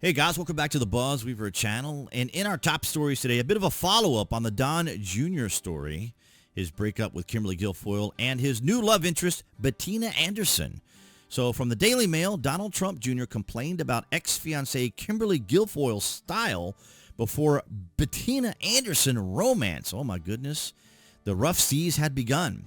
Hey guys, welcome back to the BuzWeaver channel. And in our top stories today, a bit of a follow-up on the Don Jr. story, his breakup with Kimberly Guilfoyle, and his new love interest, Bettina Anderson. So from the Daily Mail, Donald Trump Jr. complained about ex-fiancée Kimberly Guilfoyle's style before Bettina Anderson romance. Oh my goodness. The rough seas had begun.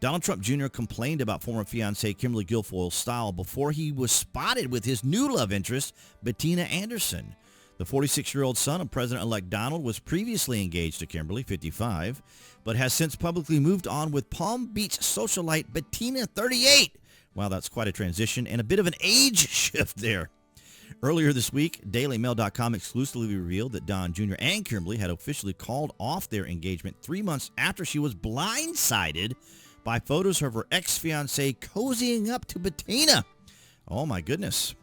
Donald Trump Jr. complained about former fiancée Kimberly Guilfoyle's style before he was spotted with his new love interest, Bettina Anderson. The 46-year-old son of President-elect Donald was previously engaged to Kimberly, 55, but has since publicly moved on with Palm Beach socialite Bettina, 38. Wow, that's quite a transition and a bit of an age shift there. Earlier this week, DailyMail.com exclusively revealed that Don Jr. and Kimberly had officially called off their engagement 3 months after she was blindsided by photos of her ex-fiancé cozying up to Bettina. Oh my goodness.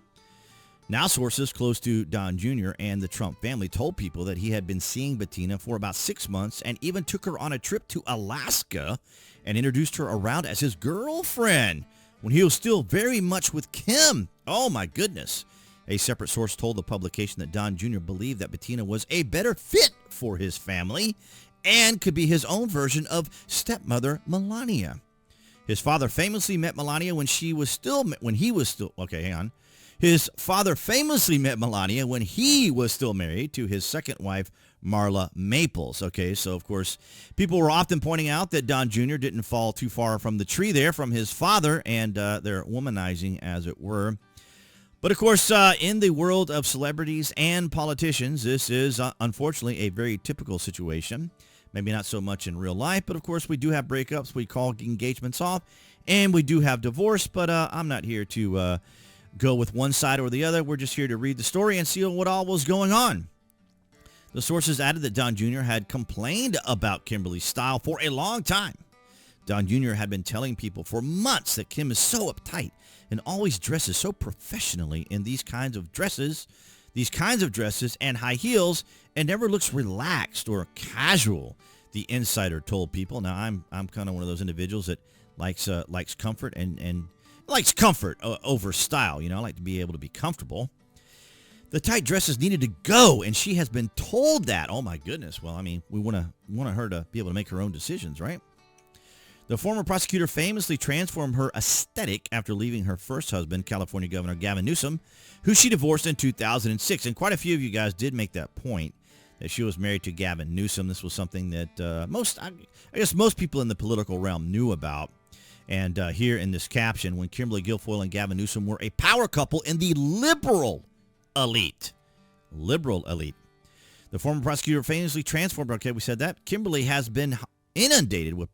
Now sources close to Don Jr. and the Trump family told people that he had been seeing Bettina for about 6 months and even took her on a trip to Alaska and introduced her around as his girlfriend when he was still very much with Kim. Oh my goodness. A separate source told the publication that Don Jr. believed that Bettina was a better fit for his family and could be his own version of stepmother Melania. His father famously met Melania when he was still married to his second wife, Marla Maples. Okay, so of course, people were often pointing out that Don Jr. didn't fall too far from the tree there from his father, and they're womanizing, as it were. But of course, in the world of celebrities and politicians, this is unfortunately a very typical situation. Maybe not so much in real life, but of course we do have breakups. We call engagements off, and we do have divorce. But I'm not here to go with one side or the other. We're just here to read the story and see what all was going on. The sources added that Don Jr. had complained about Kimberly's style for a long time. Don Jr. had been telling people for months that Kim is so uptight and always dresses so professionally in these kinds of dresses and high heels, and never looks relaxed or casual, the insider told people. Now, I'm kind of one of those individuals that likes comfort and likes comfort over style. You know, I like to be able to be comfortable. The tight dresses needed to go, and she has been told that. Oh my goodness. Well, I mean, we want her to be able to make her own decisions, right? The former prosecutor famously transformed her aesthetic after leaving her first husband, California Governor Gavin Newsom, who she divorced in 2006. And quite a few of you guys did make that point, that she was married to Gavin Newsom. This was something that most people in the political realm knew about. And here in this caption, when Kimberly Guilfoyle and Gavin Newsom were a power couple in the liberal elite. Liberal elite. The former prosecutor famously transformed, okay, we said that. Kimberly has been inundated with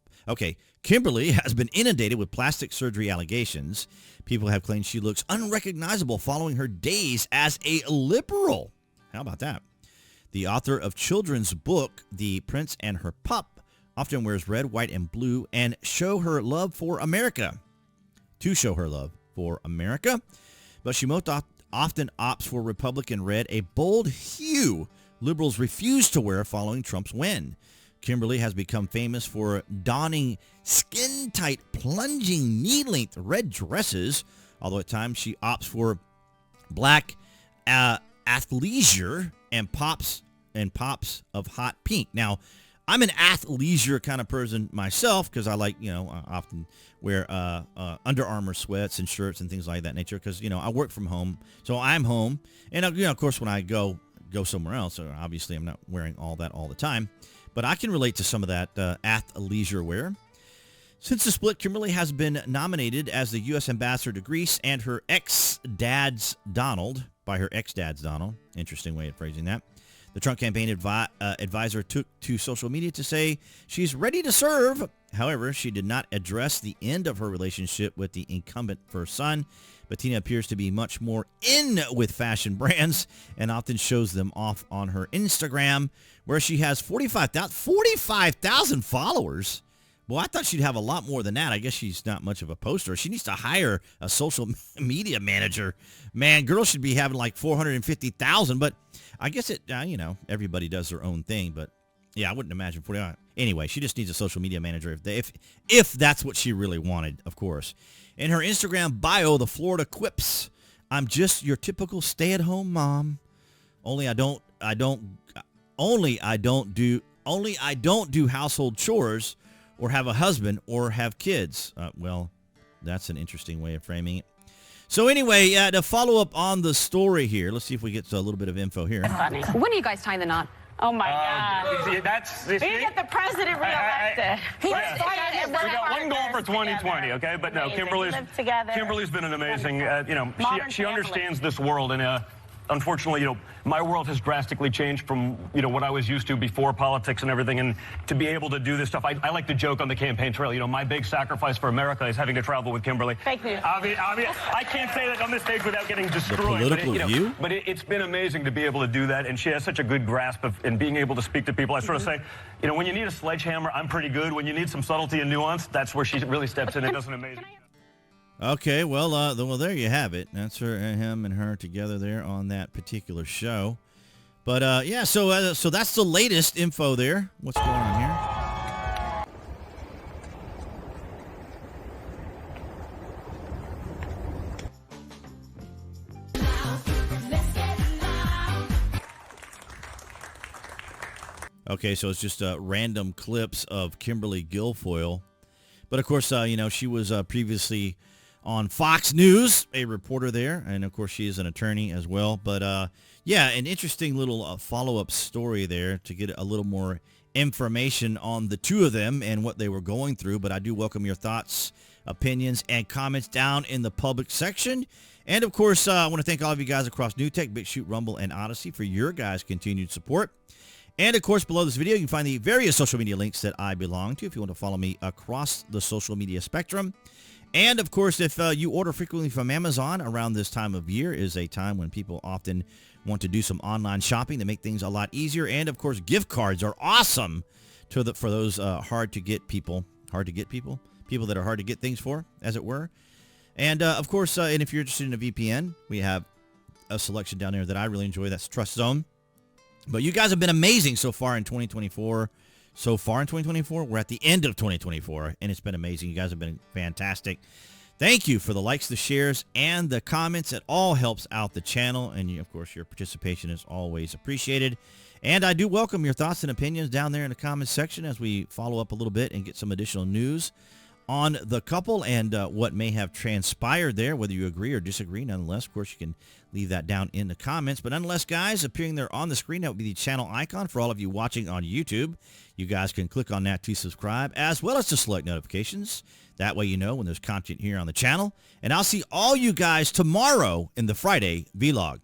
plastic surgery allegations. People have claimed she looks unrecognizable following her days as a liberal. How about that? The author of children's book, The Prince and Her Pup, often wears red, white, and blue and to show her love for America. But she most often opts for Republican red, a bold hue liberals refuse to wear following Trump's win. Kimberly has become famous for donning skin-tight, plunging, knee-length red dresses, although at times she opts for black athleisure and pops of hot pink. Now, I'm an athleisure kind of person myself because I like, I often wear Under Armour sweats and shirts and things like that nature because, I work from home, so I'm home. And, of course, when I go somewhere else, so obviously I'm not wearing all that all the time. But I can relate to some of that athleisure wear. Since the split, Kimberly has been nominated as the U.S. ambassador to Greece and her ex-dad's Donald. Interesting way of phrasing that. The Trump campaign advisor took to social media to say she's ready to serve. However, she did not address the end of her relationship with the incumbent first son. Bettina appears to be much more in with fashion brands and often shows them off on her Instagram, where she has 45,000 followers. Well, I thought she'd have a lot more than that. I guess she's not much of a poster. She needs to hire a social media manager. Man, girls should be having like 450,000, but I guess everybody does their own thing, but yeah, I wouldn't imagine 40. Anyway, she just needs a social media manager if that's what she really wanted, of course. In her Instagram bio, the Florida quips, "I'm just your typical stay-at-home mom Only I don't do household chores or have a husband or have kids. Well, that's an interesting way of framing it. So anyway, to follow up on the story here, let's see if we get to a little bit of info here. When are you guys tying the knot? Oh my God! We get the president reelected. We got one goal for 2020, okay? But no, Kimberly's been an amazing. She understands this world, and unfortunately, my world has drastically changed from what I was used to before politics and everything, and to be able to do this stuff, I like to joke on the campaign trail. My big sacrifice for America is having to travel with Kimberly. Fake news. I can't say that on this stage without getting destroyed. The political view? But it's been amazing to be able to do that, and she has such a good grasp of and being able to speak to people. I sort of say, when you need a sledgehammer, I'm pretty good. When you need some subtlety and nuance, that's where she really steps in and does an amazing job. Okay, well, there you have it. That's him and her together there on that particular show. But yeah, so that's the latest info there. What's going on here? Okay, so it's just random clips of Kimberly Guilfoyle. But of course, she was previously on Fox News, a reporter there, and of course she is an attorney as well. But yeah, an interesting little follow-up story there to get a little more information on the two of them and what they were going through. But I do welcome your thoughts, opinions, and comments down in the public section. And of course, I want to thank all of you guys across NewTek, BitChute, Rumble, and Odyssey for your guys' continued support. And of course, below this video, you can find the various social media links that I belong to if you want to follow me across the social media spectrum. And of course, if you order frequently from Amazon around this time of year is a time when people often want to do some online shopping to make things a lot easier. And of course, gift cards are awesome for those hard to get people that are hard to get things for, as it were. And of course, and if you're interested in a VPN, we have a selection down there that I really enjoy. That's Trust Zone. But you guys have been amazing so far in 2024. We're at the end of 2024, and it's been amazing. You guys have been fantastic. Thank you for the likes, the shares, and the comments. It all helps out the channel, and of course, your participation is always appreciated. And I do welcome your thoughts and opinions down there in the comments section as we follow up a little bit and get some additional news on the couple and what may have transpired there, whether you agree or disagree. Nonetheless, of course, you can leave that down in the comments. But nonetheless, guys, appearing there on the screen, that would be the channel icon for all of you watching on YouTube. You guys can click on that to subscribe, as well as to select notifications. That way you know when there's content here on the channel. And I'll see all you guys tomorrow in the Friday vlog.